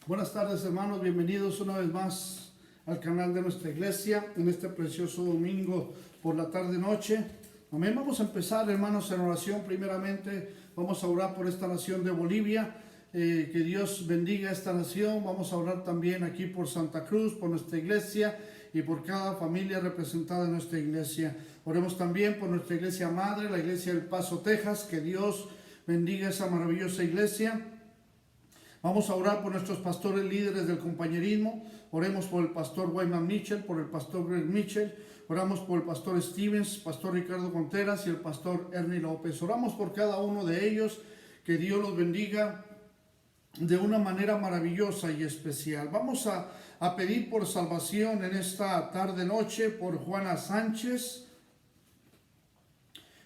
Buenas tardes, hermanos, bienvenidos una vez más al canal de nuestra iglesia en este precioso domingo por la tarde-noche. Amén. Vamos a empezar, hermanos, en oración. Primeramente vamos a orar por esta nación de Bolivia, que Dios bendiga esta nación. Vamos a orar también aquí por Santa Cruz, por nuestra iglesia y por cada familia representada en nuestra iglesia. Oremos también por nuestra iglesia madre, la iglesia del Paso, Texas. Que Dios bendiga esa maravillosa iglesia. Vamos a orar por nuestros pastores líderes del compañerismo. Oremos por el pastor Wyman Mitchell, por el pastor Greg Mitchell. Oramos por el pastor Stevens, pastor Ricardo Contreras y el pastor Ernie López. Oramos por cada uno de ellos. Que Dios los bendiga de una manera maravillosa y especial. Vamos a pedir por salvación en esta tarde-noche por Juana Sánchez,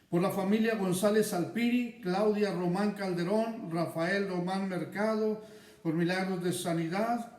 por la familia González Alpiri, Claudia Román Calderón, Rafael Román Mercado, por milagros de sanidad.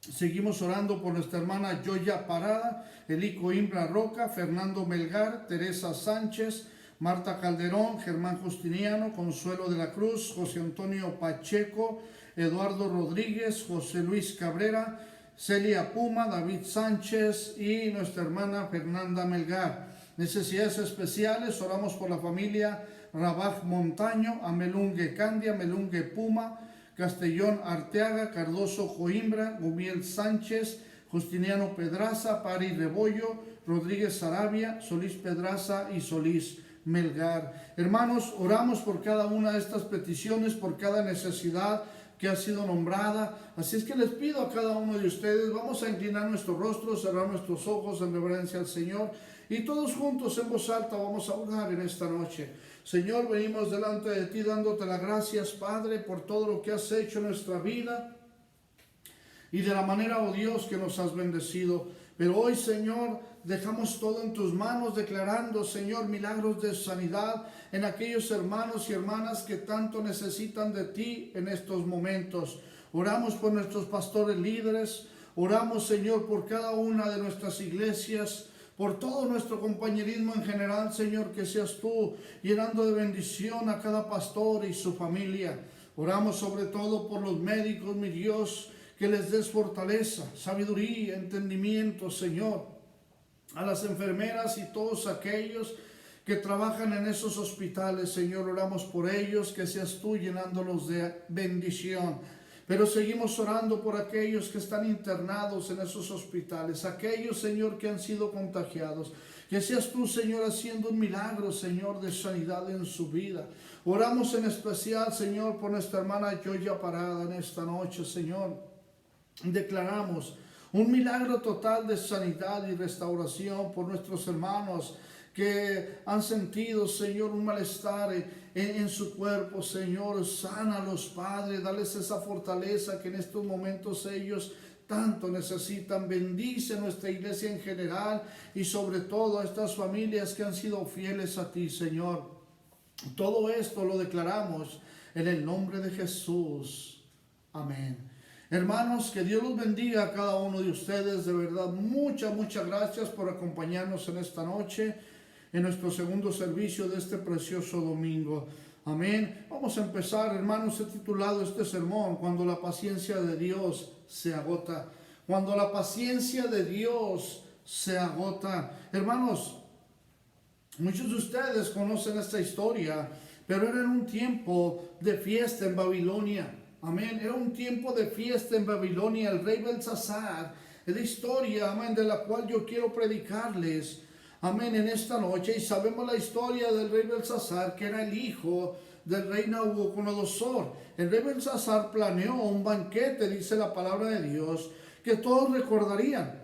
Seguimos orando por nuestra hermana Joya Parada, Elico Imbra Roca, Fernando Melgar, Teresa Sánchez, Marta Calderón, Germán Justiniano, Consuelo de la Cruz, José Antonio Pacheco, Eduardo Rodríguez, José Luis Cabrera, Celia Puma, David Sánchez y nuestra hermana Fernanda Melgar. Necesidades especiales, oramos por la familia Rabaj Montaño, Amelungue Candia, Melungue Puma, Castellón Arteaga, Cardoso Coimbra, Gumiel Sánchez, Justiniano Pedraza, Pari Rebollo, Rodríguez Sarabia, Solís Pedraza y Solís Melgar. Hermanos, oramos por cada una de estas peticiones, por cada necesidad que ha sido nombrada. Así es que les pido a cada uno de ustedes, vamos a inclinar nuestro rostro, cerrar nuestros ojos en reverencia al Señor. Y todos juntos en voz alta vamos a orar en esta noche. Señor, venimos delante de ti dándote las gracias, Padre, por todo lo que has hecho en nuestra vida y de la manera, oh Dios, que nos has bendecido. Pero hoy, Señor, dejamos todo en tus manos, declarando, Señor, milagros de sanidad en aquellos hermanos y hermanas que tanto necesitan de ti en estos momentos. Oramos por nuestros pastores líderes, oramos, Señor, por cada una de nuestras iglesias, por todo nuestro compañerismo en general, Señor, que seas tú llenando de bendición a cada pastor y su familia. Oramos sobre todo por los médicos, mi Dios, que les des fortaleza, sabiduría, entendimiento, Señor. A las enfermeras y todos aquellos que trabajan en esos hospitales, Señor, oramos por ellos, que seas tú llenándolos de bendición. Pero seguimos orando por aquellos que están internados en esos hospitales, aquellos, Señor, que han sido contagiados. Que seas tú, Señor, haciendo un milagro, Señor, de sanidad en su vida. Oramos en especial, Señor, por nuestra hermana Joya Parada en esta noche, Señor. Declaramos un milagro total de sanidad y restauración por nuestros hermanos que han sentido, Señor, un malestar en su cuerpo. Señor, sánalos, Padre, dales esa fortaleza que en estos momentos ellos tanto necesitan. Bendice nuestra iglesia en general y sobre todo a estas familias que han sido fieles a ti, Señor. Todo esto lo declaramos en el nombre de Jesús. Amén. Hermanos, que Dios los bendiga a cada uno de ustedes. De verdad, muchas gracias por acompañarnos en esta noche, en nuestro segundo servicio de este precioso domingo. Amén. Vamos a empezar, hermanos. He titulado este sermón, Cuando la paciencia de Dios se agota. Cuando la paciencia de Dios se agota. Hermanos, muchos de ustedes conocen esta historia, pero era en un tiempo de fiesta en Babilonia. Amén. Era un tiempo de fiesta en Babilonia. El rey Belsasar. Es la historia, amén, de la cual yo quiero predicarles. Amén, en esta noche. Y sabemos la historia del rey Belsasar, que era el hijo del rey Nabucodonosor. El rey Belsasar planeó un banquete, dice la palabra de Dios, que todos recordarían.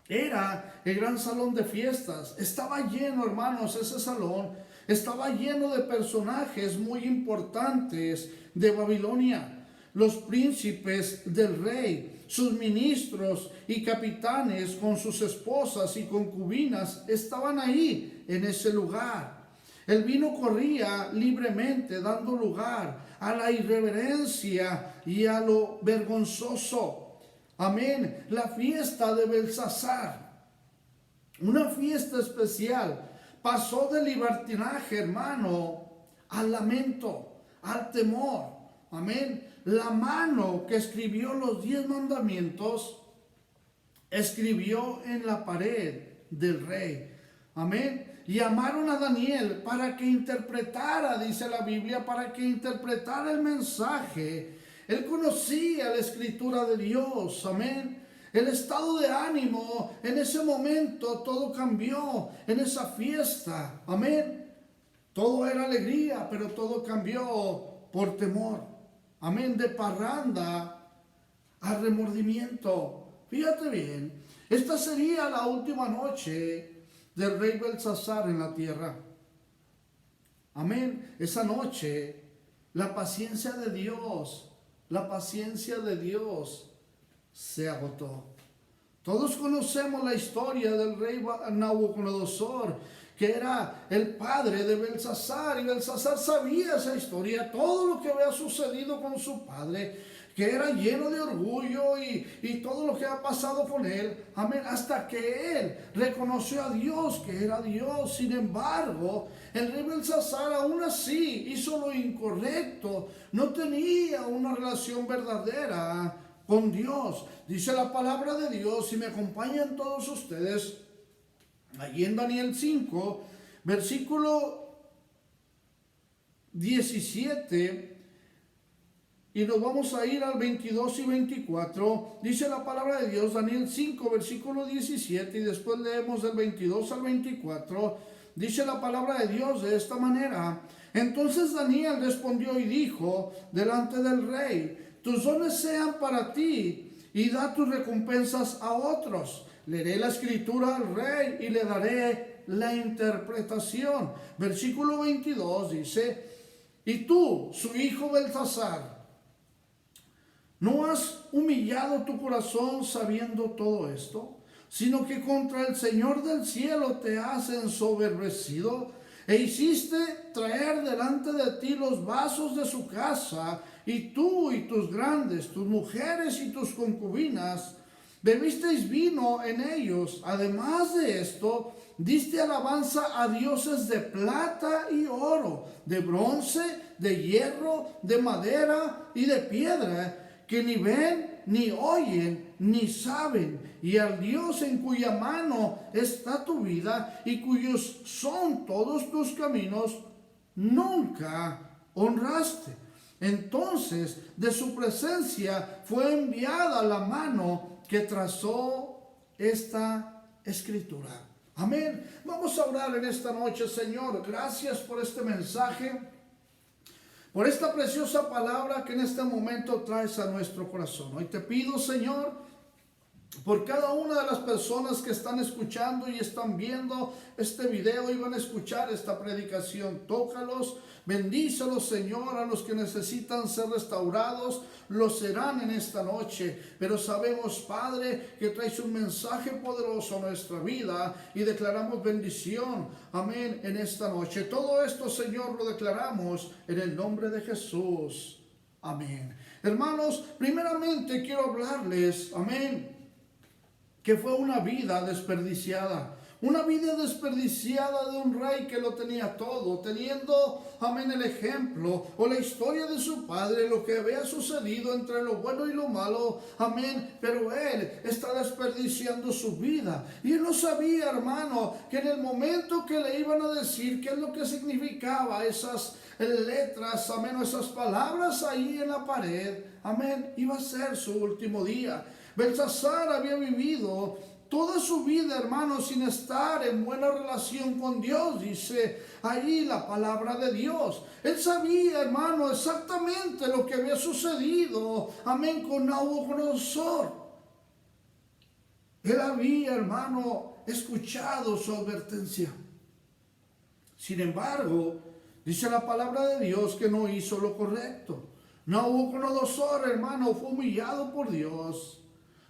Era el gran salón de fiestas. Estaba lleno, hermanos, ese salón. Estaba lleno de personajes muy importantes de Babilonia. Los príncipes del rey, sus ministros y capitanes con sus esposas y concubinas estaban ahí en ese lugar. El vino corría libremente, dando lugar a la irreverencia y a lo vergonzoso. Amén. La fiesta de Belsasar, una fiesta especial, pasó del libertinaje, hermano, al lamento, al temor. Amén. la mano que escribió los 10 mandamientos, escribió en la pared del rey. Amén. Y llamaron a Daniel para que interpretara, dice la Biblia, para que interpretara el mensaje. Él conocía la escritura de Dios. Amén. El estado de ánimo en ese momento, todo cambió en esa fiesta. Amén. Todo era alegría, pero todo cambió por temor. Amén. De parranda a remordimiento. Fíjate bien, esta sería la última noche del rey Belsasar en la tierra. Amén. Esa noche, la paciencia de Dios se agotó. Todos conocemos la historia del rey Nabucodonosor, que era el padre de Belsasar, y Belsasar sabía esa historia, todo lo que había sucedido con su padre, que era lleno de orgullo y todo lo que ha pasado con él. Amén. Hasta que él reconoció a Dios, que era Dios. Sin embargo, el rey Belsasar aún así hizo lo incorrecto. No tenía una relación verdadera con Dios. Dice la palabra de Dios, si me acompañan todos ustedes, allí en Daniel 5, versículo 17, y nos vamos a ir al 22 y 24. Dice la palabra de Dios, Daniel 5, versículo 17, y después leemos del 22 al 24. Dice la palabra de Dios de esta manera: entonces Daniel respondió y dijo delante del rey: tus dones sean para ti, y da tus recompensas a otros. Leeré la escritura al rey y le daré la interpretación. Versículo 22 dice: y tú, su hijo Belsasar, ¿no has humillado tu corazón sabiendo todo esto? Sino que contra el Señor del cielo te has ensoberbecido, e hiciste traer delante de ti los vasos de su casa, y tú y tus grandes, tus mujeres y tus concubinas, bebisteis vino en ellos. Además de esto, diste alabanza a dioses de plata y oro, de bronce, de hierro, de madera y de piedra, que ni ven, ni oyen, ni saben, y al Dios en cuya mano está tu vida y cuyos son todos tus caminos, nunca honraste. Entonces de su presencia fue enviada la mano que trazó esta escritura. Amén. Vamos a orar en esta noche. Señor, gracias por este mensaje, por esta preciosa palabra que en este momento traes a nuestro corazón. Hoy te pido, Señor, por cada una de las personas que están escuchando y están viendo este video y van a escuchar esta predicación. Tócalos, bendícelos, Señor. A los que necesitan ser restaurados, lo serán en esta noche. Pero sabemos, Padre, que traes un mensaje poderoso a nuestra vida y declaramos bendición. Amén, en esta noche. Todo esto, Señor, lo declaramos en el nombre de Jesús. Amén. Hermanos, primeramente quiero hablarles, amén, que fue una vida desperdiciada. Una vida desperdiciada de un rey que lo tenía todo, teniendo, amén, el ejemplo o la historia de su padre, lo que había sucedido entre lo bueno y lo malo, amén, pero él está desperdiciando su vida. Y él no sabía, hermano, que en el momento que le iban a decir qué es lo que significaba esas letras, amén, esas palabras ahí en la pared, amén, iba a ser su último día. Belsasar había vivido toda su vida, hermano, sin estar en buena relación con Dios, dice ahí la palabra de Dios. Él sabía, hermano, exactamente lo que había sucedido, amén, con Nabucodonosor. Él había, hermano, escuchado su advertencia. Sin embargo, dice la palabra de Dios que no hizo lo correcto. Nabucodonosor, hermano, fue humillado por Dios.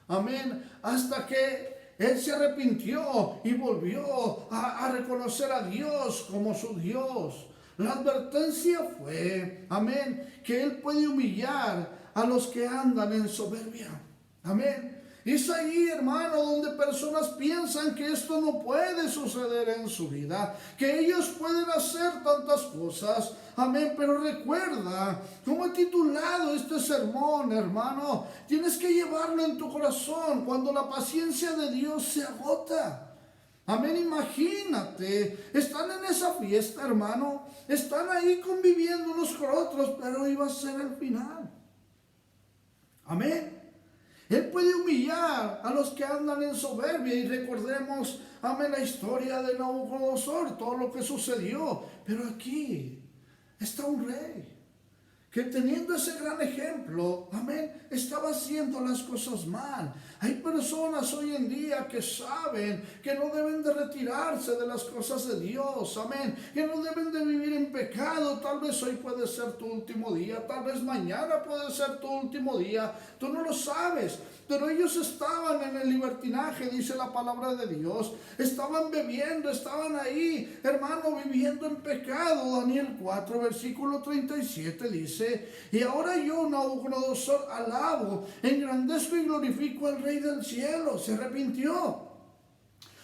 Amén, hasta que él se arrepintió y volvió a reconocer a Dios como su Dios. La advertencia fue, amén, que él puede humillar a los que andan en soberbia. Amén. Es ahí, hermano, donde personas piensan que esto no puede suceder en su vida, que ellos pueden hacer tantas cosas. Amén, pero recuerda, como he titulado este sermón, hermano, tienes que llevarlo en tu corazón cuando la paciencia de Dios se agota. Amén, imagínate, están en esa fiesta, hermano, están ahí conviviendo unos con otros, pero iba a ser el final. Amén. Él puede humillar a los que andan en soberbia y recordemos, amén, la historia de Nabucodonosor, todo lo que sucedió. Pero aquí está un rey que teniendo ese gran ejemplo, amén, estaba haciendo las cosas mal. Hay personas hoy en día que saben que no deben de retirarse de las cosas de Dios, amén, que no deben de vivir en pecado. Tal vez hoy puede ser tu último día, tal vez mañana puede ser tu último día, tú no lo sabes. Pero ellos estaban en el libertinaje, dice la palabra de Dios. Estaban bebiendo, estaban ahí, hermano, viviendo en pecado. Daniel 4, versículo 37 dice: y ahora yo, Nabucodonosor, alabo, engrandezco y glorifico al Rey del cielo. Se arrepintió,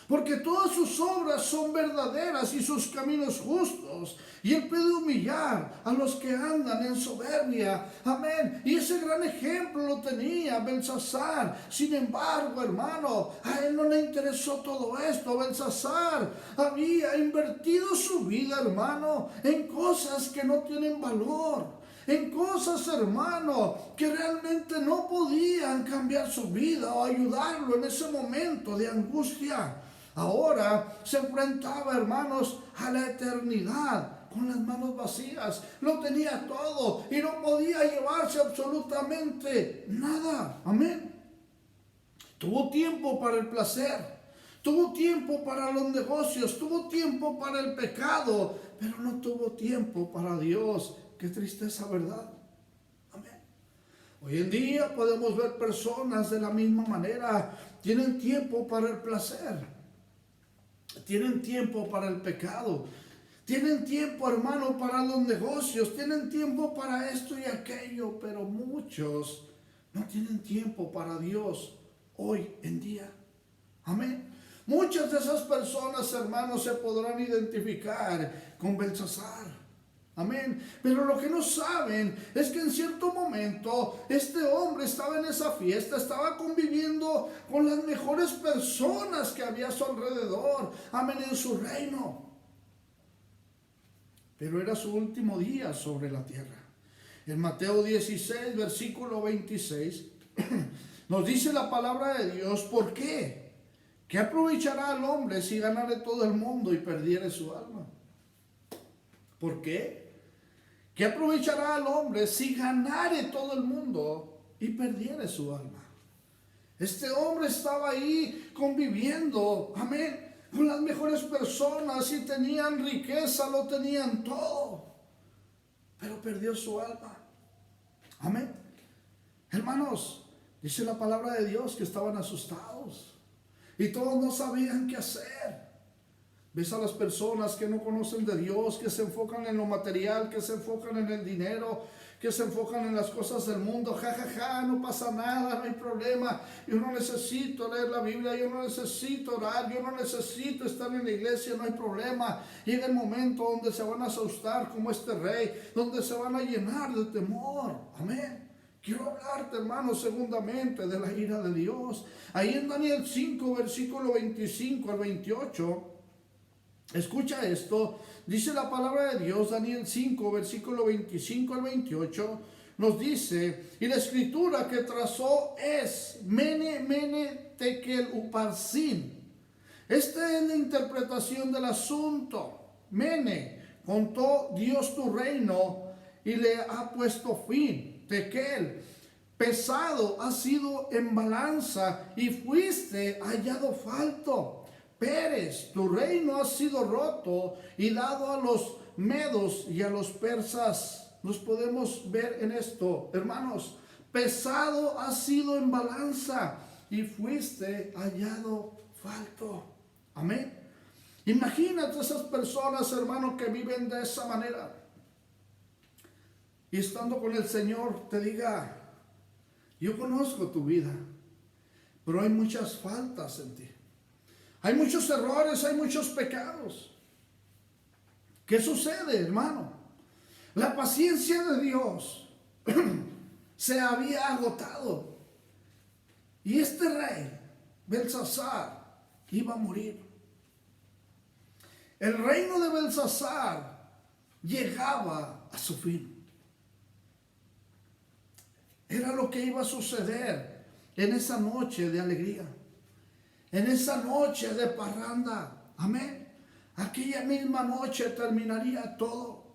porque todas sus obras son verdaderas y sus caminos justos. Y Él puede humillar a los que andan en soberbia. Amén. Y ese gran ejemplo lo tenía Belsasar. Sin embargo, hermano, a él no le interesó todo esto. Belsasar había invertido su vida, hermano, en cosas que no tienen valor. En cosas, hermano, que realmente no podían cambiar su vida o ayudarlo en ese momento de angustia. Ahora se enfrentaba, hermanos, a la eternidad con las manos vacías. Lo tenía todo y no podía llevarse absolutamente nada. Amén. Tuvo tiempo para el placer, tuvo tiempo para los negocios, tuvo tiempo para el pecado, pero no tuvo tiempo para Dios. Qué tristeza, ¿verdad? Amén. Hoy en día podemos ver personas de la misma manera. Tienen tiempo para el placer, tienen tiempo para el pecado, tienen tiempo, hermano, para los negocios, tienen tiempo para esto y aquello, pero muchos no tienen tiempo para Dios hoy en día. Amén. Muchas de esas personas, hermanos, se podrán identificar con Belsasar. Amén. Pero lo que no saben es que en cierto momento este hombre estaba en esa fiesta, estaba conviviendo con las mejores personas que había a su alrededor. Amén, en su reino. Pero era su último día sobre la tierra. En Mateo 16, versículo 26, nos dice la palabra de Dios: ¿por qué? ¿Qué aprovechará el hombre si ganare todo el mundo y perdiere su alma? ¿Por qué? ¿Qué aprovechará al hombre si ganare todo el mundo y perdiere su alma? Este hombre estaba ahí conviviendo, amén, con las mejores personas y tenían riqueza, lo tenían todo, pero perdió su alma. Amén. Hermanos, dice la palabra de Dios que estaban asustados y todos no sabían qué hacer. Ves a las personas que no conocen de Dios, que se enfocan en lo material, que se enfocan en el dinero, que se enfocan en las cosas del mundo. Ja, ja, ja, no pasa nada, no hay problema. Yo no necesito leer la Biblia, yo no necesito orar, yo no necesito estar en la iglesia, no hay problema. Llega el momento donde se van a asustar como este rey, donde se van a llenar de temor. Amén. Quiero hablarte, hermano, segundamente de la ira de Dios. Ahí en Daniel 5, versículo 25 al 28... escucha esto, dice la palabra de Dios, Daniel 5, versículo 25 al 28, nos dice: y la escritura que trazó es Mene, Mene, Tekel, Uparsin. Esta es la interpretación del asunto. Mene, contó Dios tu reino y le ha puesto fin. Tekel, pesado ha sido en balanza y fuiste hallado falto. Pérez, tu reino ha sido roto y dado a los medos y a los persas. Nos podemos ver en esto, hermanos. Pesado ha sido en balanza y fuiste hallado falto. Amén. Imagínate esas personas, hermanos, que viven de esa manera. Y estando con el Señor te diga: yo conozco tu vida, pero hay muchas faltas en ti. Hay muchos errores, hay muchos pecados. ¿Qué sucede, hermano? La paciencia de Dios se había agotado. Y este rey, Belsasar, iba a morir. El reino de Belsasar llegaba a su fin. Era lo que iba a suceder en esa noche de alegría, en esa noche de parranda. Amén. Aquella misma noche terminaría todo.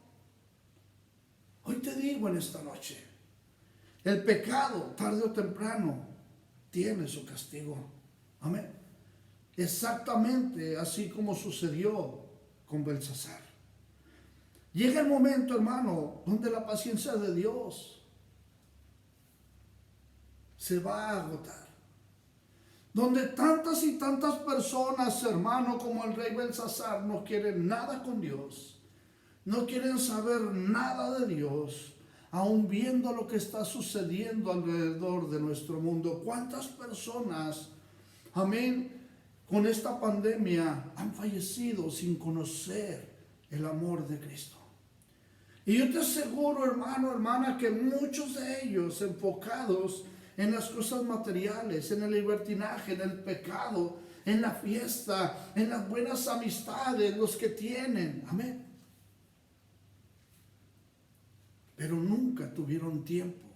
Hoy te digo en esta noche, el pecado tarde o temprano tiene su castigo. Amén. Exactamente así como sucedió con Belsasar. Llega el momento, hermano, donde la paciencia de Dios se va a agotar. Donde tantas y tantas personas, hermano, como el rey Belsasar, no quieren nada con Dios. No quieren saber nada de Dios, aun viendo lo que está sucediendo alrededor de nuestro mundo. ¿Cuántas personas, amén, con esta pandemia han fallecido sin conocer el amor de Cristo? Y yo te aseguro, hermano, hermana, que muchos de ellos enfocados en las cosas materiales, en el libertinaje, en el pecado, en la fiesta, en las buenas amistades, los que tienen, amén. Pero nunca tuvieron tiempo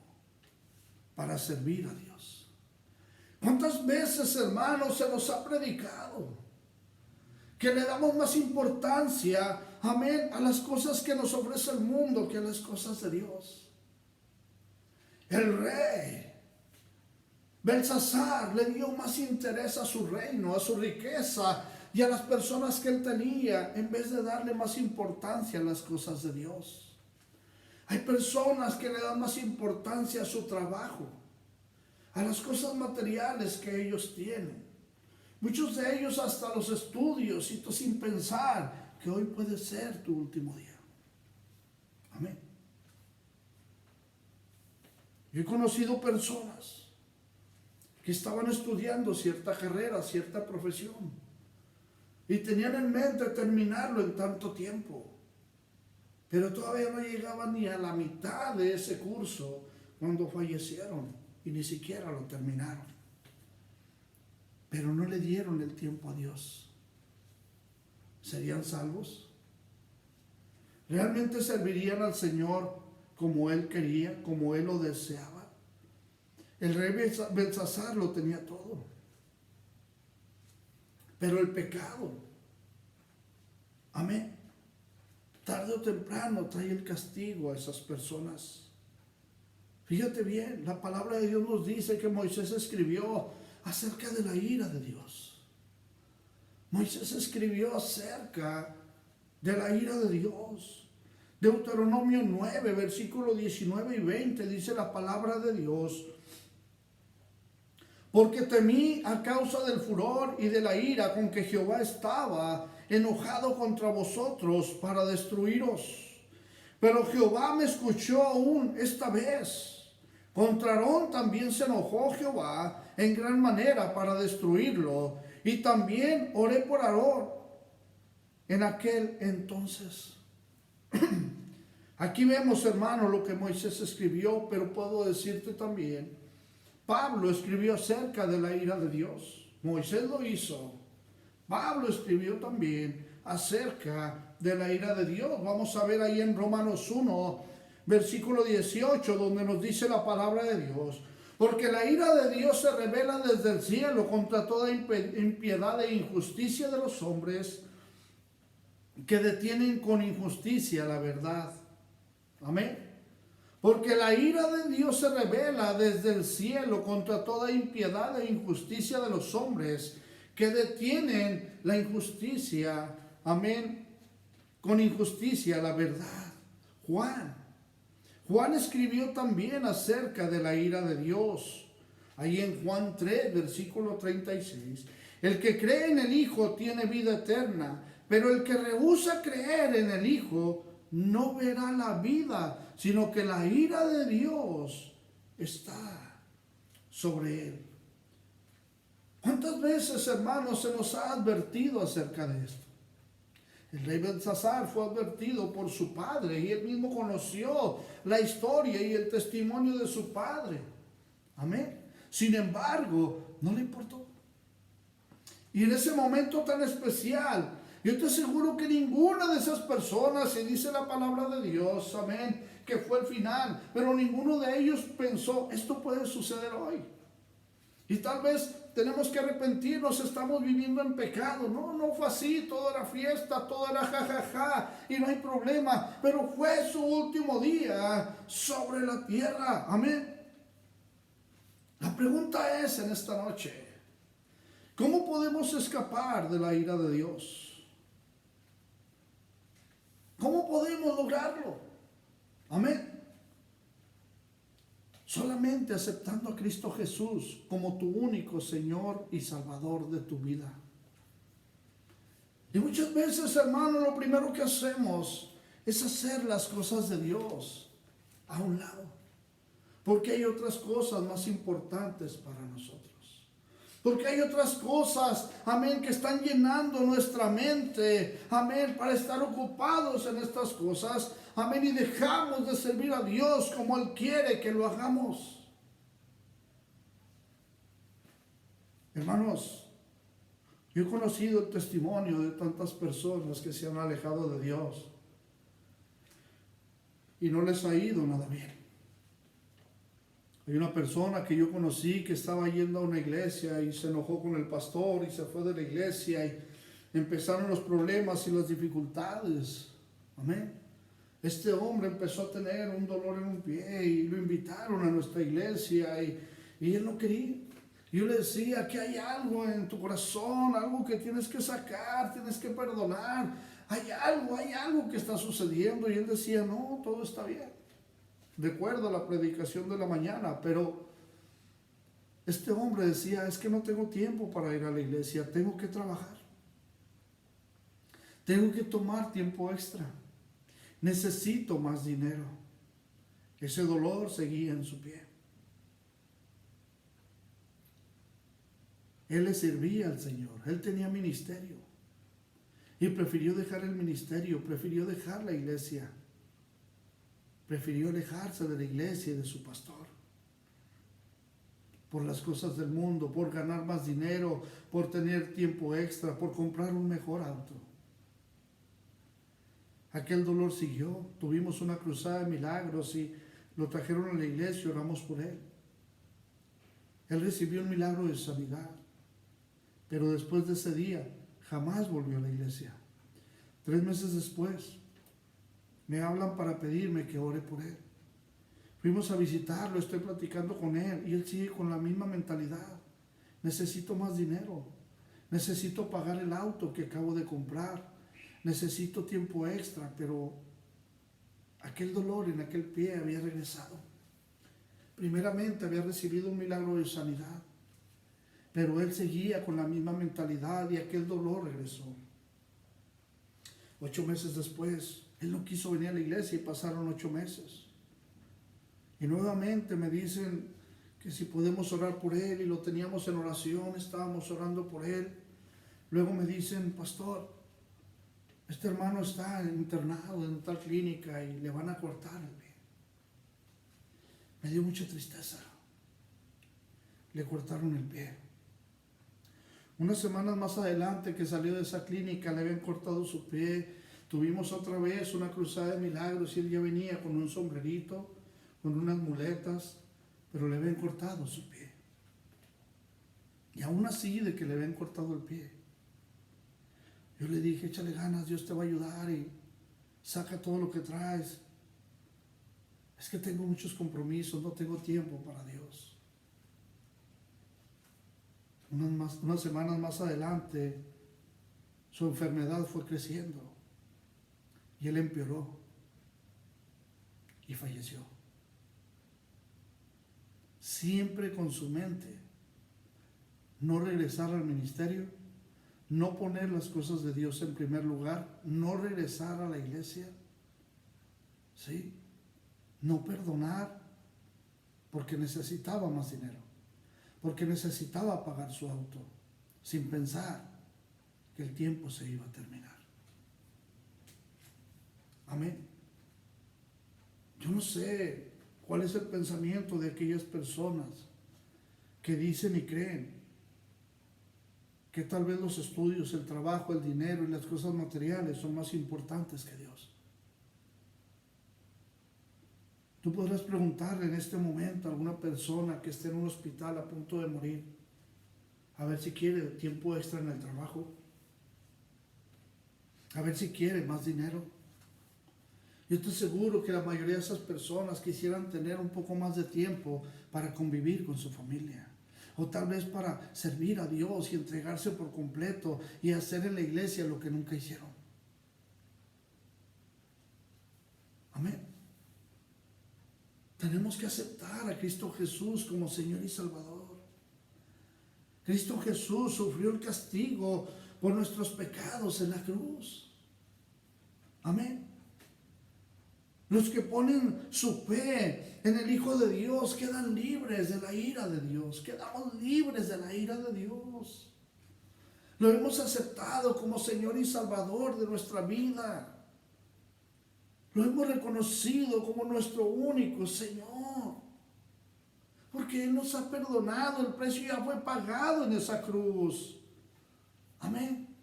para servir a Dios. ¿Cuántas veces, hermanos, se nos ha predicado que le damos más importancia, amén, a las cosas que nos ofrece el mundo que a las cosas de Dios? El rey Belsasar le dio más interés a su reino, a su riqueza y a las personas que él tenía, en vez de darle más importancia a las cosas de Dios. Hay personas que le dan más importancia a su trabajo, a las cosas materiales que ellos tienen. Muchos de ellos hasta los estudios, y tú sin pensar que hoy puede ser tu último día. Amén. Yo he conocido personas que estaban estudiando cierta carrera, cierta profesión, y tenían en mente terminarlo en tanto tiempo, pero todavía no llegaban ni a la mitad de ese curso cuando fallecieron y ni siquiera lo terminaron. Pero no le dieron el tiempo a Dios. ¿Serían salvos? ¿Realmente servirían al Señor como Él quería, como Él lo deseaba? El rey Belsasar lo tenía todo. Pero el pecado, amén, tarde o temprano trae el castigo a esas personas. Fíjate bien, la palabra de Dios nos dice que Moisés escribió acerca de la ira de Dios. Moisés escribió acerca de la ira de Dios. Deuteronomio 9, versículos 19 y 20 dice la palabra de Dios: porque temí a causa del furor y de la ira con que Jehová estaba enojado contra vosotros para destruiros. Pero Jehová me escuchó aún esta vez. Contra Aarón también se enojó Jehová en gran manera para destruirlo. Y también oré por Aarón en aquel entonces. Aquí vemos, hermano, lo que Moisés escribió, pero puedo decirte también, Pablo escribió acerca de la ira de Dios. Moisés lo hizo. Pablo escribió también acerca de la ira de Dios. Vamos a ver ahí en Romanos 1, versículo 18, donde nos dice la palabra de Dios: porque la ira de Dios se revela desde el cielo contra toda impiedad e injusticia de los hombres que detienen con injusticia la verdad. Amén. Porque la ira de Dios se revela desde el cielo contra toda impiedad e injusticia de los hombres que detienen la injusticia, amén, con injusticia la verdad. Juan escribió también acerca de la ira de Dios. Ahí en Juan 3, versículo 36. El que cree en el Hijo tiene vida eterna, pero el que rehúsa creer en el Hijo no verá la vida, sino que la ira de Dios está sobre él. ¿Cuántas veces, hermanos, se nos ha advertido acerca de esto? El rey Belsasar fue advertido por su padre y él mismo conoció la historia y el testimonio de su padre. Amén. Sin embargo, no le importó. Y en ese momento tan especial, yo te aseguro que ninguna de esas personas, se dice la palabra de Dios, amén, que fue el final, pero ninguno de ellos pensó, esto puede suceder hoy. Y tal vez tenemos que arrepentirnos, estamos viviendo en pecado. No, no fue así, todo era fiesta, todo era jajaja, y no hay problema. Pero fue su último día sobre la tierra. Amén. La pregunta es en esta noche, ¿cómo podemos escapar de la ira de Dios? ¿Cómo podemos lograrlo? Amén. Solamente aceptando a Cristo Jesús como tu único Señor y Salvador de tu vida. Y muchas veces, hermano, lo primero que hacemos es hacer las cosas de Dios a un lado. Porque hay otras cosas más importantes para nosotros. Porque hay otras cosas, amén, que están llenando nuestra mente, amén, para estar ocupados en estas cosas, amén, y dejamos de servir a Dios como Él quiere que lo hagamos. Hermanos, yo he conocido el testimonio de tantas personas que se han alejado de Dios y no les ha ido nada bien. Hay una persona que yo conocí que estaba yendo a una iglesia y se enojó con el pastor y se fue de la iglesia y empezaron los problemas y las dificultades. Amén. Este hombre empezó a tener un dolor en un pie y lo invitaron a nuestra iglesia y él no quería. Yo le decía que hay algo en tu corazón, algo que tienes que sacar, tienes que perdonar. Hay algo que está sucediendo. Y él decía, no, todo está bien. Recuerdo la predicación de la mañana, pero este hombre decía, es que no tengo tiempo para ir a la iglesia, tengo que trabajar. Tengo que tomar tiempo extra. Necesito más dinero. Ese dolor seguía en su pie. Él le servía al Señor, él tenía ministerio. Y prefirió dejar el ministerio, prefirió dejar la iglesia. Prefirió alejarse de la iglesia y de su pastor. Por las cosas del mundo, por ganar más dinero, por tener tiempo extra, por comprar un mejor auto. Aquel dolor siguió. Tuvimos una cruzada de milagros y lo trajeron a la iglesia y oramos por él. Él recibió un milagro de sanidad. Pero después de ese día, jamás volvió a la iglesia. 3 meses después, me hablan para pedirme que ore por él. Fuimos a visitarlo, estoy platicando con él y él sigue con la misma mentalidad. Necesito más dinero, necesito pagar el auto que acabo de comprar, necesito tiempo extra, pero aquel dolor en aquel pie había regresado. Primeramente había recibido un milagro de sanidad, pero él seguía con la misma mentalidad y aquel dolor regresó. 8 meses después, él no quiso venir a la iglesia y pasaron 8 meses. Y nuevamente me dicen que si podemos orar por él y lo teníamos en oración, estábamos orando por él. Luego me dicen, pastor, este hermano está internado en tal clínica y le van a cortar el pie. Me dio mucha tristeza. Le cortaron el pie. Unas semanas más adelante que salió de esa clínica le habían cortado su pie. Tuvimos otra vez una cruzada de milagros y él ya venía con un sombrerito, con unas muletas, pero le habían cortado su pie. Y aún así de que le habían cortado el pie, yo le dije, échale ganas, Dios te va a ayudar y saca todo lo que traes. Es que tengo muchos compromisos, no tengo tiempo para Dios. Unas semanas más adelante, su enfermedad fue creciendo y él empeoró y falleció. Siempre con su mente, no regresar al ministerio, no poner las cosas de Dios en primer lugar, no regresar a la iglesia, ¿sí? No perdonar porque necesitaba más dinero, porque necesitaba pagar su auto. sin pensar que el tiempo se iba a terminar. Amén. Yo no sé cuál es el pensamiento de aquellas personas que dicen y creen que tal vez los estudios, el trabajo, el dinero y las cosas materiales son más importantes que Dios. Tú podrás preguntarle en este momento a alguna persona que esté en un hospital a punto de morir, a ver si quiere tiempo extra en el trabajo, a ver si quiere más dinero. Yo estoy seguro que la mayoría de esas personas quisieran tener un poco más de tiempo para convivir con su familia, o tal vez para servir a Dios y entregarse por completo y hacer en la iglesia lo que nunca hicieron. Amén. Tenemos que aceptar a Cristo Jesús como Señor y Salvador. Cristo Jesús sufrió el castigo por nuestros pecados en la cruz. Amén. Los que ponen su fe en el Hijo de Dios quedan libres de la ira de Dios. Quedamos libres de la ira de Dios. Lo hemos aceptado como Señor y Salvador de nuestra vida. Lo hemos reconocido como nuestro único Señor. Porque Él nos ha perdonado. El precio ya fue pagado en esa cruz. Amén.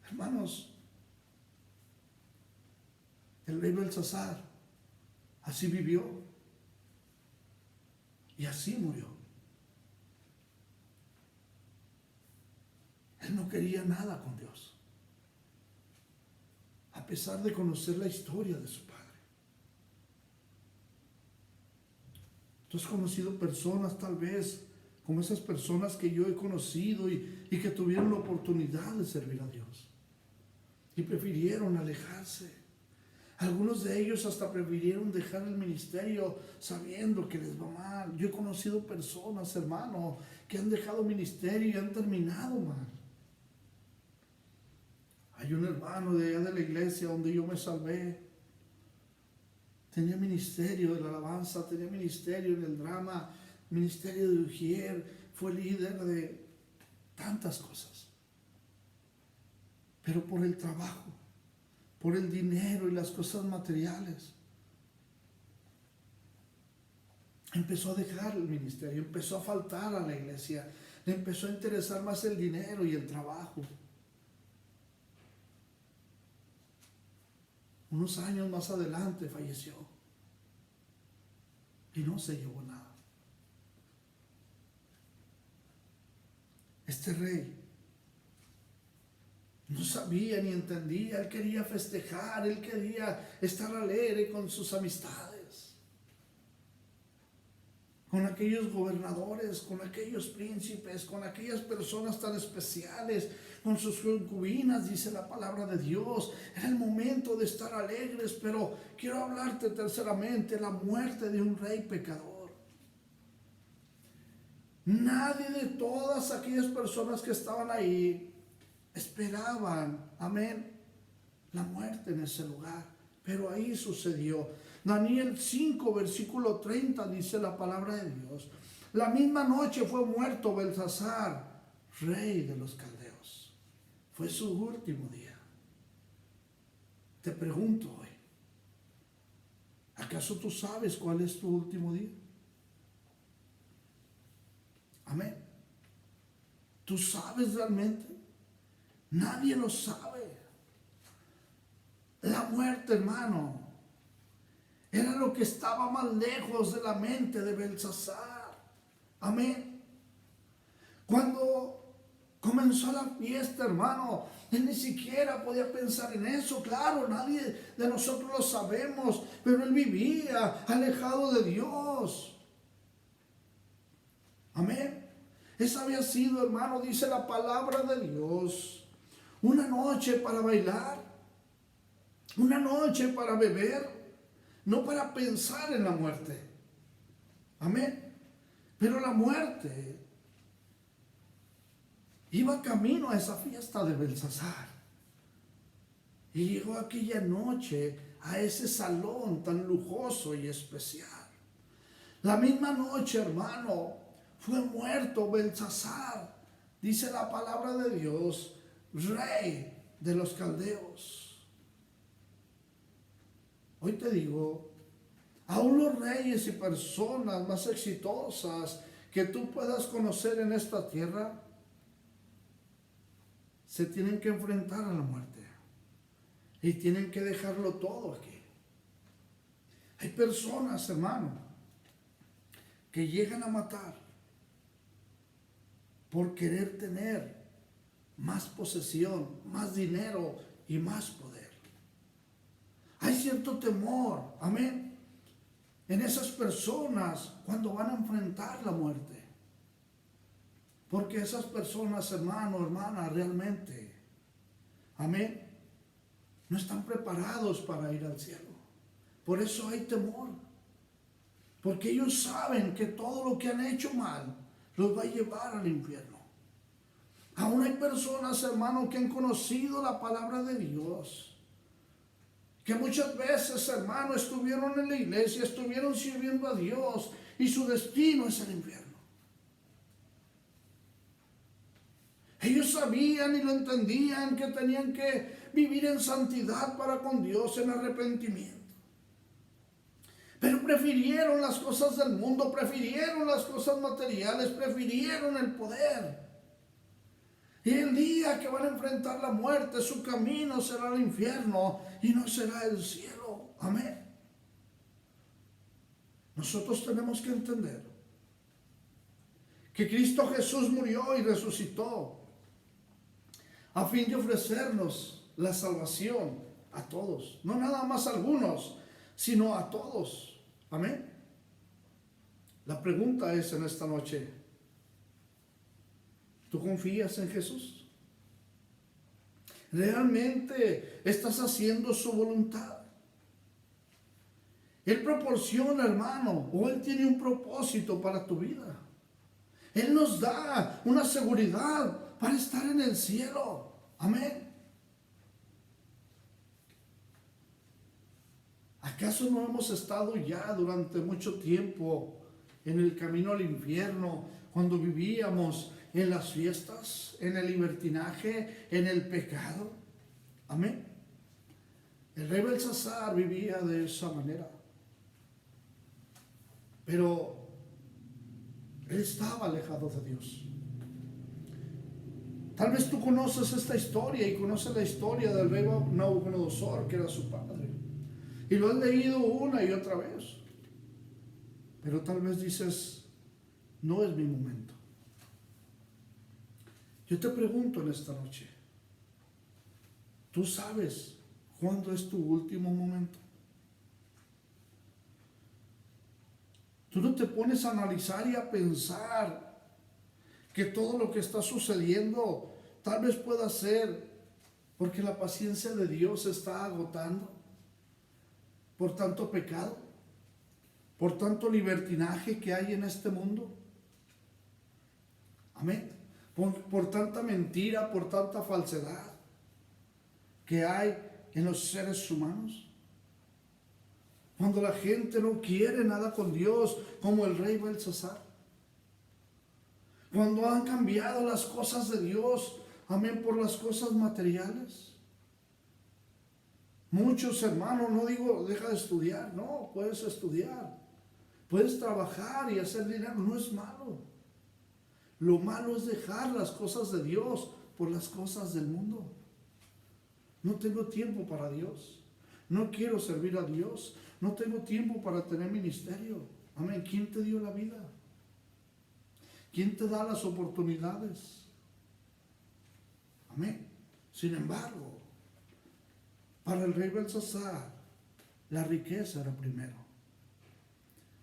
Hermanos, el rey Belsasar así vivió y así murió. Él no quería nada con Dios, a pesar de conocer la historia de su padre. Tú has conocido personas tal vez como esas personas que yo he conocido y que tuvieron la oportunidad de servir a Dios y prefirieron alejarse. Algunos de ellos hasta prefirieron dejar el ministerio sabiendo que les va mal. Yo he conocido personas, hermano, que han dejado ministerio y han terminado mal. Hay un hermano de allá de la iglesia donde yo me salvé. Tenía ministerio de la alabanza, tenía ministerio en el drama, ministerio de Ujier, fue líder de tantas cosas. Pero por el trabajo, por el dinero y las cosas materiales, empezó a dejar el ministerio, empezó a faltar a la iglesia, le empezó a interesar más el dinero y el trabajo. Unos años más adelante falleció y no se llevó nada. Este rey no sabía ni entendía, él quería festejar, él quería estar alegre con sus amistades, con aquellos gobernadores, con aquellos príncipes, con aquellas personas tan especiales, con sus concubinas, dice la palabra de Dios. Era el momento de estar alegres, pero quiero hablarte terceramente, la muerte de un rey pecador. Nadie de todas aquellas personas que estaban ahí esperaban, amén, la muerte en ese lugar, pero ahí sucedió. Daniel 5, versículo 30 dice la palabra de Dios: la misma noche fue muerto Belsasar, rey de los caldeos. Fue su último día. Te pregunto hoy, ¿acaso tú sabes cuál es tu último día? Amén. ¿Tú sabes realmente? Nadie lo sabe. La muerte, hermano, era lo que estaba más lejos de la mente de Belsasar. Amén. Cuando comenzó la fiesta, hermano, él ni siquiera podía pensar en eso. Claro, nadie de nosotros lo sabemos, pero él vivía alejado de Dios. Amén. Esa había sido, hermano, dice la palabra de Dios, una noche para bailar, una noche para beber, no para pensar en la muerte. Amén. Pero la muerte iba camino a esa fiesta de Belsasar. Y llegó aquella noche a ese salón tan lujoso y especial. La misma noche, hermano, fue muerto Belsasar, dice la palabra de Dios, rey de los caldeos. Hoy te digo, aún los reyes y personas más exitosas que tú puedas conocer en esta tierra, se tienen que enfrentar a la muerte y tienen que dejarlo todo aquí. Hay personas, hermano, que llegan a matar por querer tener más posesión, más dinero y más poder. Hay cierto temor, amén, en esas personas cuando van a enfrentar la muerte. Porque esas personas, hermano, hermana, realmente, amén, no están preparados para ir al cielo. Por eso hay temor. Porque ellos saben que todo lo que han hecho mal los va a llevar al infierno. Aún hay personas, hermano, que han conocido la palabra de Dios. Que muchas veces, hermano, estuvieron en la iglesia, estuvieron sirviendo a Dios y su destino es el infierno. Ellos sabían y lo entendían que tenían que vivir en santidad para con Dios, en arrepentimiento. Pero prefirieron las cosas del mundo, prefirieron las cosas materiales, prefirieron el poder. Y el día que van a enfrentar la muerte, su camino será el infierno y no será el cielo. Amén. Nosotros tenemos que entender que Cristo Jesús murió y resucitó a fin de ofrecernos la salvación a todos. No nada más a algunos, sino a todos. Amén. La pregunta es en esta noche, ¿tú confías en Jesús? ¿Realmente estás haciendo su voluntad? Él proporciona, hermano, o Él tiene un propósito para tu vida. Él nos da una seguridad para estar en el cielo. Amén. ¿Acaso no hemos estado ya durante mucho tiempo en el camino al infierno cuando vivíamos en las fiestas, en el libertinaje, en el pecado? Amén. El rey Belsasar vivía de esa manera. Pero él estaba alejado de Dios. Tal vez tú conoces esta historia y conoces la historia del rey Nabucodonosor, que era su padre. Y lo has leído una y otra vez. Pero tal vez dices, no es mi momento. Yo te pregunto en esta noche, ¿tú sabes cuándo es tu último momento? Tú no te pones a analizar y a pensar que todo lo que está sucediendo tal vez pueda ser porque la paciencia de Dios se está agotando por tanto pecado, por tanto libertinaje que hay en este mundo. Amén. Por tanta mentira, por tanta falsedad que hay en los seres humanos. Cuando la gente no quiere nada con Dios, como el rey Belsasar. Cuando han cambiado las cosas de Dios, amén, por las cosas materiales. Muchos hermanos, no digo deja de estudiar, no, puedes estudiar. Puedes trabajar y hacer dinero, no es malo. Lo malo es dejar las cosas de Dios por las cosas del mundo. No tengo tiempo para Dios. No quiero servir a Dios. No tengo tiempo para tener ministerio. Amén. ¿Quién te dio la vida? ¿Quién te da las oportunidades? Amén. Sin embargo, para el rey Belsasar, la riqueza era primero.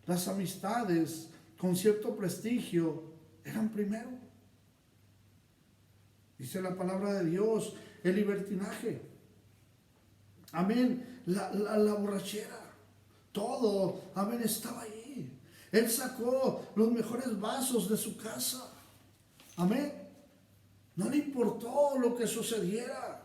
Las amistades con cierto prestigio eran primero. Dice la palabra de Dios, el libertinaje. Amén. La borrachera. Todo, amén, estaba ahí. Él sacó los mejores vasos de su casa. Amén. No le importó lo que sucediera.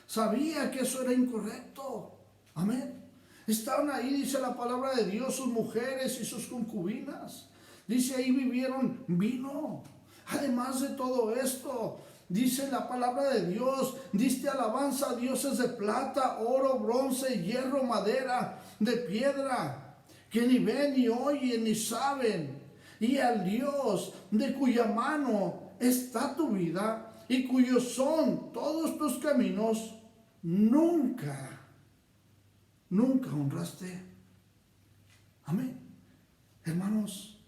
Sabía que eso era incorrecto. Amén. Estaban ahí, dice la palabra de Dios, sus mujeres y sus concubinas. Dice ahí bebieron vino. Además de todo esto, dice la palabra de Dios, diste alabanza a dioses de plata, oro, bronce, hierro, madera, de piedra, que ni ven, ni oyen, ni saben. Y al Dios de cuya mano está tu vida y cuyos son todos tus caminos, nunca honraste. Amén. Hermanos,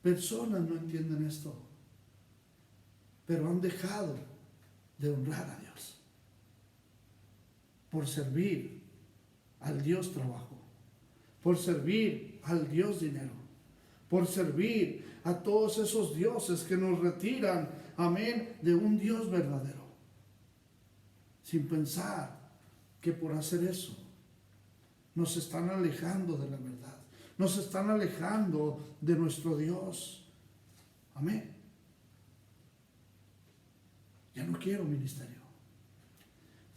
personas no entienden esto, pero han dejado de honrar a Dios por servir al Dios trabajo, por servir al Dios dinero, por servir a todos esos dioses que nos retiran, amén, de un Dios verdadero, sin pensar que por hacer eso nos están alejando de la verdad, nos están alejando de nuestro Dios. Amén. Ya no quiero ministerio.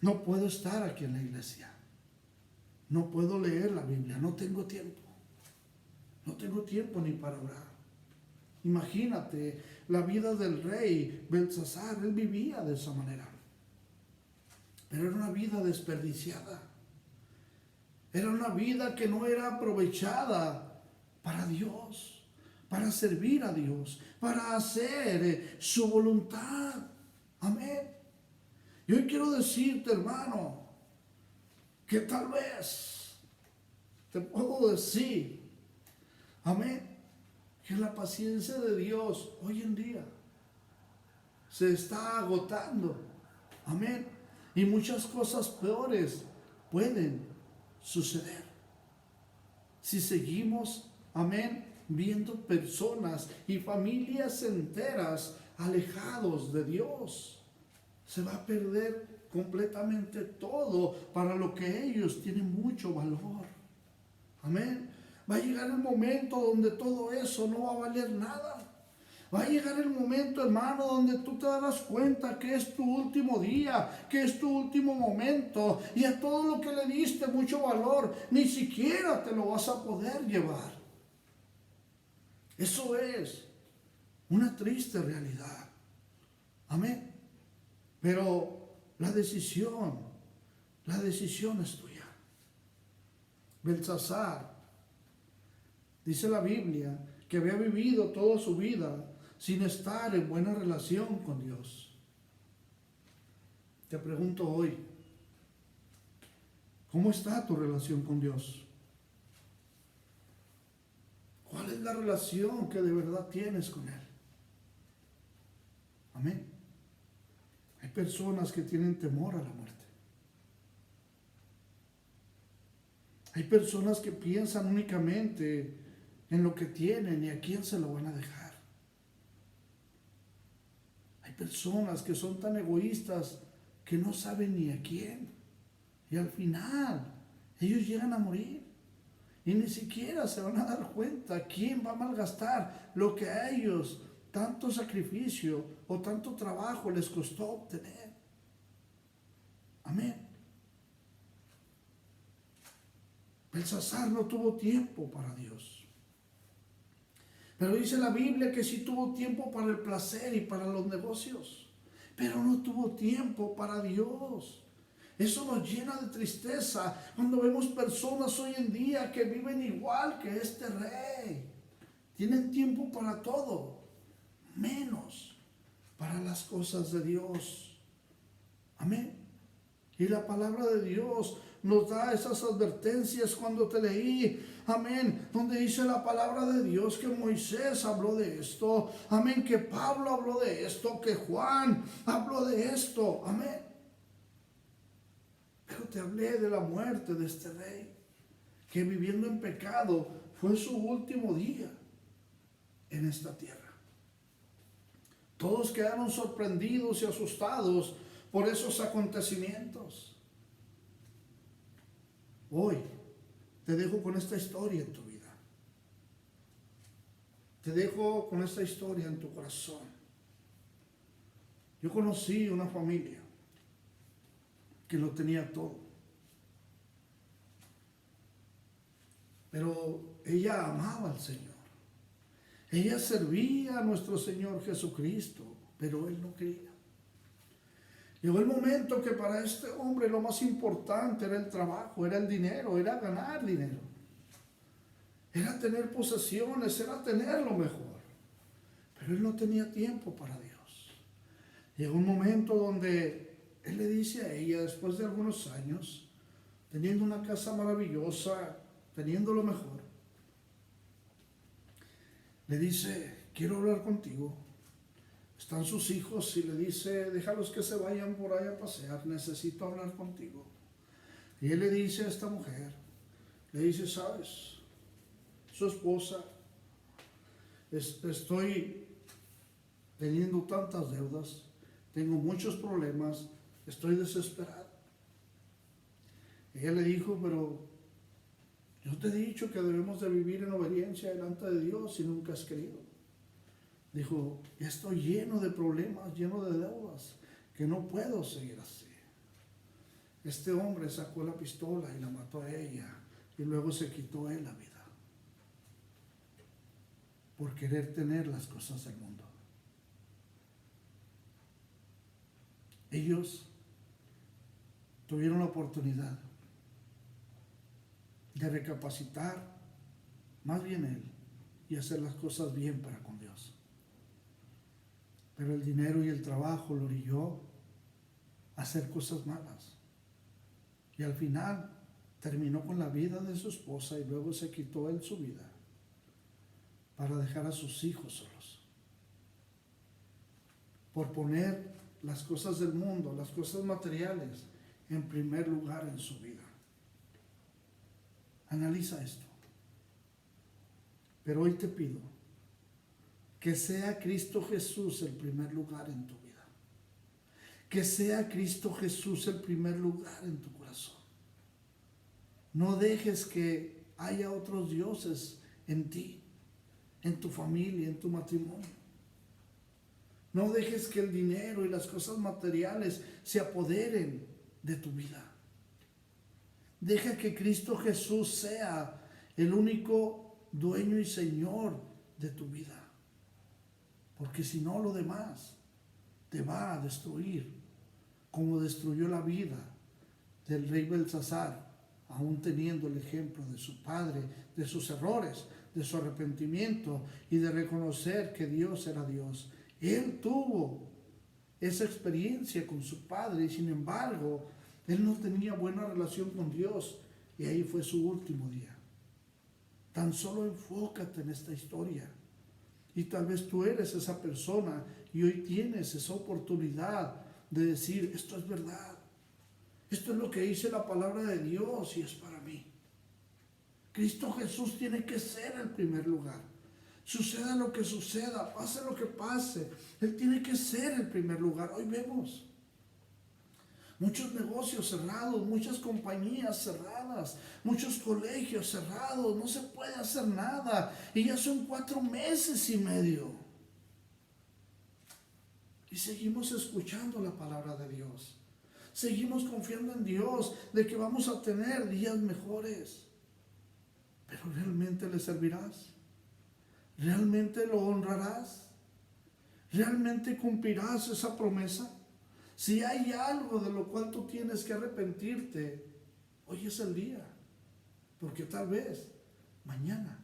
No puedo estar aquí en la iglesia. No puedo leer la Biblia. No tengo tiempo. No tengo tiempo ni para orar. Imagínate la vida del rey Belsasar. Él vivía de esa manera. Pero era una vida desperdiciada. Era una vida que no era aprovechada para Dios, para servir a Dios, para hacer su voluntad. Amén. Y hoy quiero decirte, hermano, que tal vez te puedo decir, amén, que la paciencia de Dios hoy en día se está agotando. Amén. Y muchas cosas peores pueden suceder si seguimos, amén, viendo personas y familias enteras alejados de Dios. Se va a perder completamente todo para lo que ellos tienen mucho valor. Amén. Va a llegar el momento donde todo eso no va a valer nada. Va a llegar el momento, hermano, donde tú te darás cuenta que es tu último día, que es tu último momento, y a todo lo que le diste mucho valor, ni siquiera te lo vas a poder llevar. Eso es una triste realidad. Amén. Pero la decisión es tuya. Belsasar, dice la Biblia, que había vivido toda su vida sin estar en buena relación con Dios. Te pregunto hoy, ¿cómo está tu relación con Dios? ¿Cuál es la relación que de verdad tienes con Él? Amén. Hay personas que tienen temor a la muerte. Hay personas que piensan únicamente en lo que tienen y a quién se lo van a dejar. Hay personas que son tan egoístas que no saben ni a quién. Y al final ellos llegan a morir. Y ni siquiera se van a dar cuenta quién va a malgastar lo que a ellos tanto sacrificio o tanto trabajo les costó obtener. Amén. Belsasar no tuvo tiempo para Dios. Pero dice la Biblia que sí tuvo tiempo para el placer y para los negocios. Pero no tuvo tiempo para Dios. Eso nos llena de tristeza cuando vemos personas hoy en día que viven igual que este rey. Tienen tiempo para todo, menos para las cosas de Dios. Amén. Y la palabra de Dios nos da esas advertencias cuando te leí, amén, donde dice la palabra de Dios que Moisés habló de esto, amén, que Pablo habló de esto, que Juan habló de esto, amén. Pero te hablé de la muerte de este rey, que viviendo en pecado fue su último día en esta tierra. Todos quedaron sorprendidos y asustados por esos acontecimientos. Hoy te dejo con esta historia en tu vida. Te dejo con esta historia en tu corazón. Yo conocí una familia que lo tenía todo. Pero ella amaba al Señor. Ella servía a nuestro Señor Jesucristo, pero él no quería. Llegó el momento que para este hombre lo más importante era el trabajo, era el dinero, era ganar dinero. Era tener posesiones, era tener lo mejor. Pero él no tenía tiempo para Dios. Llegó un momento donde él le dice a ella, después de algunos años, teniendo una casa maravillosa, teniendo lo mejor, le dice, quiero hablar contigo. Están sus hijos y le dice, déjalos que se vayan por ahí a pasear, necesito hablar contigo. Y él le dice a esta mujer, le dice, sabes, su esposa, estoy teniendo tantas deudas, tengo muchos problemas, estoy desesperado. Ella le dijo, pero yo te he dicho que debemos de vivir en obediencia delante de Dios y nunca has querido. Dijo, ya estoy lleno de problemas, lleno de deudas, que no puedo seguir así. Este hombre sacó la pistola y la mató a ella y luego se quitó él la vida por querer tener las cosas del mundo. Ellos tuvieron la oportunidad de recapacitar, más bien él, y hacer las cosas bien para con Dios. Pero el dinero y el trabajo lo orilló a hacer cosas malas. Y al final terminó con la vida de su esposa y luego se quitó él su vida para dejar a sus hijos solos. Por poner las cosas del mundo, las cosas materiales, en primer lugar en su vida. Analiza esto. Pero hoy te pido que sea Cristo Jesús el primer lugar en tu vida. Que sea Cristo Jesús el primer lugar en tu corazón. No dejes que haya otros dioses en ti, en tu familia, en tu matrimonio. No dejes que el dinero y las cosas materiales se apoderen de tu vida. Deja que Cristo Jesús sea el único dueño y Señor de tu vida. Porque si no, lo demás te va a destruir, como destruyó la vida del rey Belsasar, aún teniendo el ejemplo de su padre, de sus errores, de su arrepentimiento y de reconocer que Dios era Dios. Él tuvo esa experiencia con su padre y sin embargo, él no tenía buena relación con Dios y ahí fue su último día. Tan solo enfócate en esta historia y tal vez tú eres esa persona y hoy tienes esa oportunidad de decir, esto es verdad. Esto es lo que dice la palabra de Dios y es para mí. Cristo Jesús tiene que ser el primer lugar. Suceda lo que suceda, pase lo que pase, Él tiene que ser el primer lugar. Hoy vemos muchos negocios cerrados, muchas compañías cerradas, muchos colegios cerrados, no se puede hacer nada. Y ya son 4 meses y medio. Y seguimos escuchando la palabra de Dios. Seguimos confiando en Dios de que vamos a tener días mejores. Pero ¿realmente le servirás? ¿Realmente lo honrarás? ¿Realmente cumplirás esa promesa? Si hay algo de lo cual tú tienes que arrepentirte, hoy es el día. Porque tal vez mañana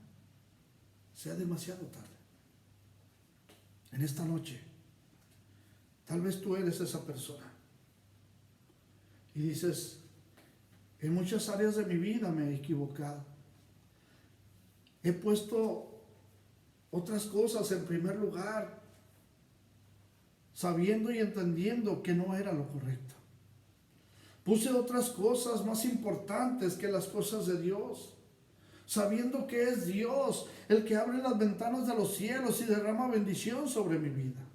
sea demasiado tarde. En esta noche, tal vez tú eres esa persona. Y dices, en muchas áreas de mi vida me he equivocado. He puesto otras cosas en primer lugar, sabiendo y entendiendo que no era lo correcto. Puse otras cosas más importantes que las cosas de Dios, sabiendo que es Dios el que abre las ventanas de los cielos y derrama bendición sobre mi vida.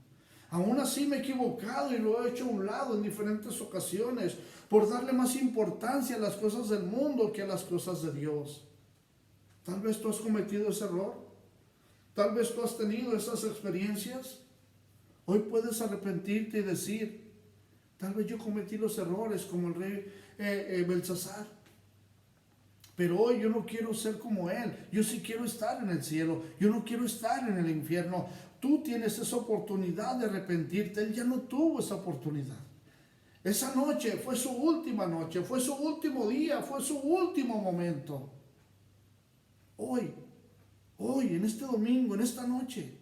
Aún así me he equivocado y lo he hecho a un lado en diferentes ocasiones por darle más importancia a las cosas del mundo que a las cosas de Dios. Tal vez tú has cometido ese error. Tal vez tú has tenido esas experiencias. Hoy puedes arrepentirte y decir, tal vez yo cometí los errores como el rey Belsasar. Pero hoy yo no quiero ser como Él. Yo sí quiero estar en el cielo. Yo no quiero estar en el infierno. Tú tienes esa oportunidad de arrepentirte. Él ya no tuvo esa oportunidad. Esa noche fue su última noche, fue su último día, fue su último momento. Hoy, en este domingo, en esta noche,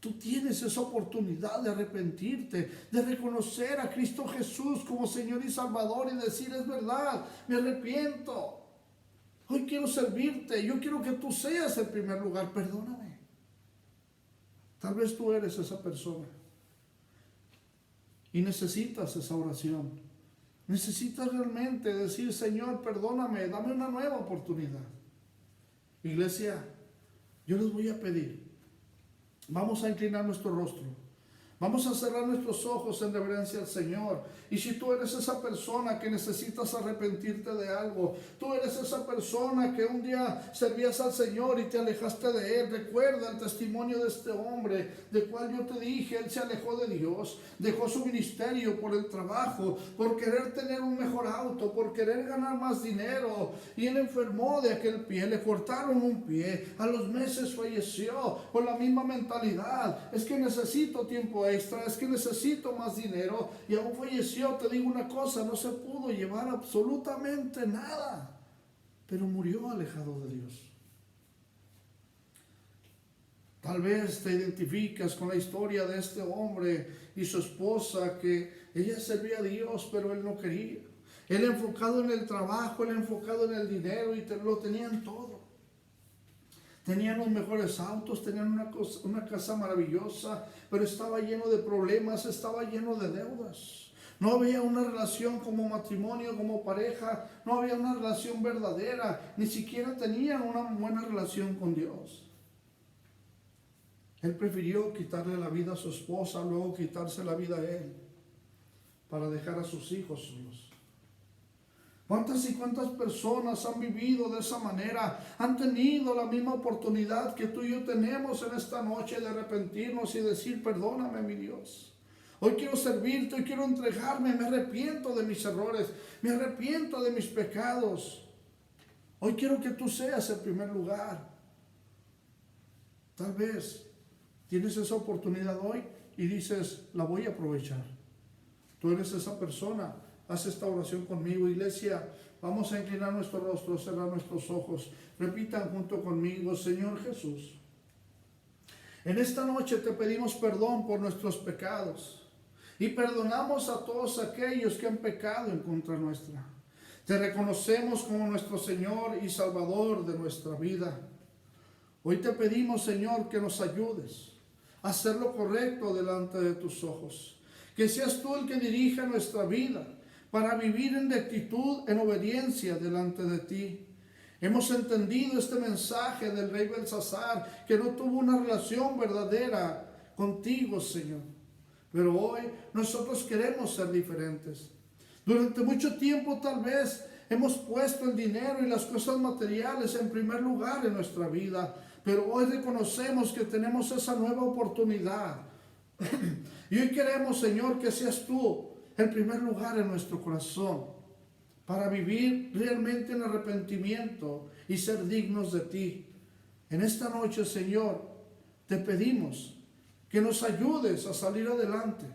tú tienes esa oportunidad de arrepentirte, de reconocer a Cristo Jesús como Señor y Salvador y decir: es verdad, me arrepiento. Hoy quiero servirte, yo quiero que tú seas el primer lugar, perdóname. Tal vez tú eres esa persona y necesitas esa oración. Necesitas realmente decir: Señor, perdóname, dame una nueva oportunidad. Iglesia, yo les voy a pedir, vamos a inclinar nuestro rostro, vamos a cerrar nuestros ojos en reverencia al Señor. Y si tú eres esa persona que necesitas arrepentirte de algo, tú eres esa persona que un día servías al Señor y te alejaste de Él, recuerda el testimonio de este hombre, de cual yo te dije: él se alejó de Dios, dejó su ministerio por el trabajo, por querer tener un mejor auto, por querer ganar más dinero, y él enfermó de aquel pie, le cortaron un pie, a los meses falleció con la misma mentalidad: es que necesito tiempo extra, es que necesito más dinero, y aún falleció. Te digo una cosa, no se pudo llevar absolutamente nada, pero murió alejado de Dios. Tal vez te identificas con la historia de este hombre y su esposa, que ella servía a Dios, pero él no quería. Él enfocado en el trabajo, él enfocado en el dinero, y lo tenían todo. Tenían los mejores autos, tenían una casa maravillosa, pero estaba lleno de problemas, estaba lleno de deudas. No había una relación como matrimonio, como pareja, no había una relación verdadera, ni siquiera tenían una buena relación con Dios. Él prefirió quitarle la vida a su esposa, luego quitarse la vida a él, para dejar a sus hijos solos. ¿Cuántas y cuántas personas han vivido de esa manera? Han tenido la misma oportunidad que tú y yo tenemos en esta noche de arrepentirnos y decir: perdóname, mi Dios. Hoy quiero servirte, hoy quiero entregarme, me arrepiento de mis errores, me arrepiento de mis pecados. Hoy quiero que tú seas el primer lugar. Tal vez tienes esa oportunidad hoy y dices: la voy a aprovechar. Tú eres esa persona. Haz esta oración conmigo, iglesia. Vamos a inclinar nuestro rostro, cerrar nuestros ojos. Repitan junto conmigo: Señor Jesús, en esta noche te pedimos perdón por nuestros pecados y perdonamos a todos aquellos que han pecado en contra nuestra. Te reconocemos como nuestro Señor y Salvador de nuestra vida. Hoy te pedimos, Señor, que nos ayudes a hacer lo correcto delante de tus ojos. Que seas tú el que dirija nuestra vida para vivir en rectitud, en obediencia delante de ti. Hemos entendido este mensaje del rey Belsasar, que no tuvo una relación verdadera contigo, Señor. Pero hoy nosotros queremos ser diferentes. Durante mucho tiempo tal vez hemos puesto el dinero y las cosas materiales en primer lugar en nuestra vida, pero hoy reconocemos que tenemos esa nueva oportunidad. Y hoy queremos, Señor, que seas tú el primer lugar en nuestro corazón, para vivir realmente en arrepentimiento y ser dignos de ti. En esta noche, Señor, te pedimos que nos ayudes a salir adelante.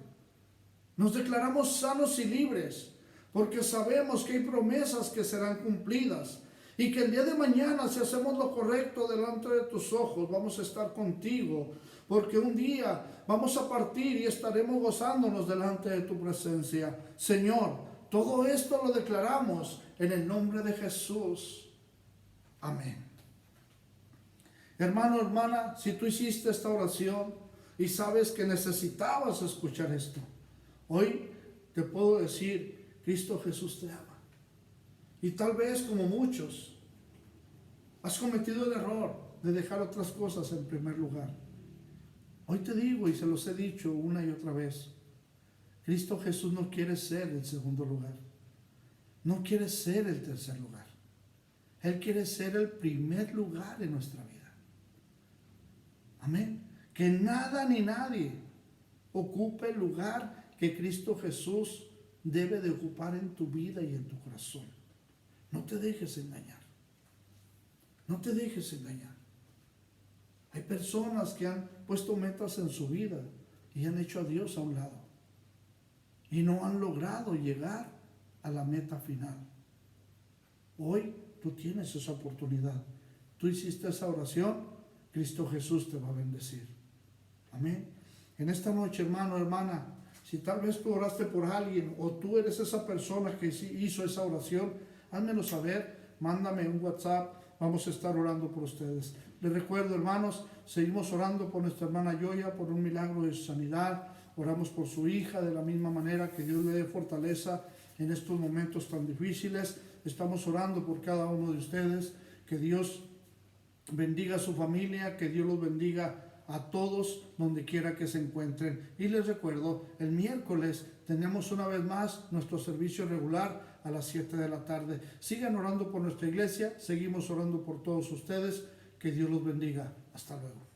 Nos declaramos sanos y libres, porque sabemos que hay promesas que serán cumplidas, y que el día de mañana, si hacemos lo correcto delante de tus ojos, vamos a estar contigo, porque un día vamos a partir y estaremos gozándonos delante de tu presencia. Señor, todo esto lo declaramos en el nombre de Jesús. Amén. Hermano, hermana, si tú hiciste esta oración y sabes que necesitabas escuchar esto, hoy te puedo decir: Cristo Jesús te ama. Y tal vez, como muchos, has cometido el error de dejar otras cosas en primer lugar. Hoy te digo, y se los he dicho una y otra vez, Cristo Jesús no quiere ser el segundo lugar, no quiere ser el tercer lugar. Él quiere ser el primer lugar en nuestra vida. Amén. Que nada ni nadie ocupe el lugar que Cristo Jesús debe de ocupar en tu vida y en tu corazón. No te dejes engañar. No te dejes engañar. Hay personas que han puesto metas en su vida y han hecho a Dios a un lado y no han logrado llegar a la meta final. Hoy tú tienes esa oportunidad. Tú hiciste esa oración, Cristo Jesús te va a bendecir. Amén. En esta noche, hermano, hermana, si tal vez tú oraste por alguien o tú eres esa persona que hizo esa oración, házmelo saber, mándame un WhatsApp, vamos a estar orando por ustedes. Les recuerdo, hermanos, seguimos orando por nuestra hermana Yoya, por un milagro de sanidad, oramos por su hija de la misma manera, que Dios le dé fortaleza en estos momentos tan difíciles. Estamos orando por cada uno de ustedes, que Dios bendiga a su familia, que Dios los bendiga a todos donde quiera que se encuentren. Y les recuerdo, el miércoles tenemos una vez más nuestro servicio regular a las 7 de la tarde. Sigan orando por nuestra iglesia, seguimos orando por todos ustedes. Que Dios los bendiga. Hasta luego.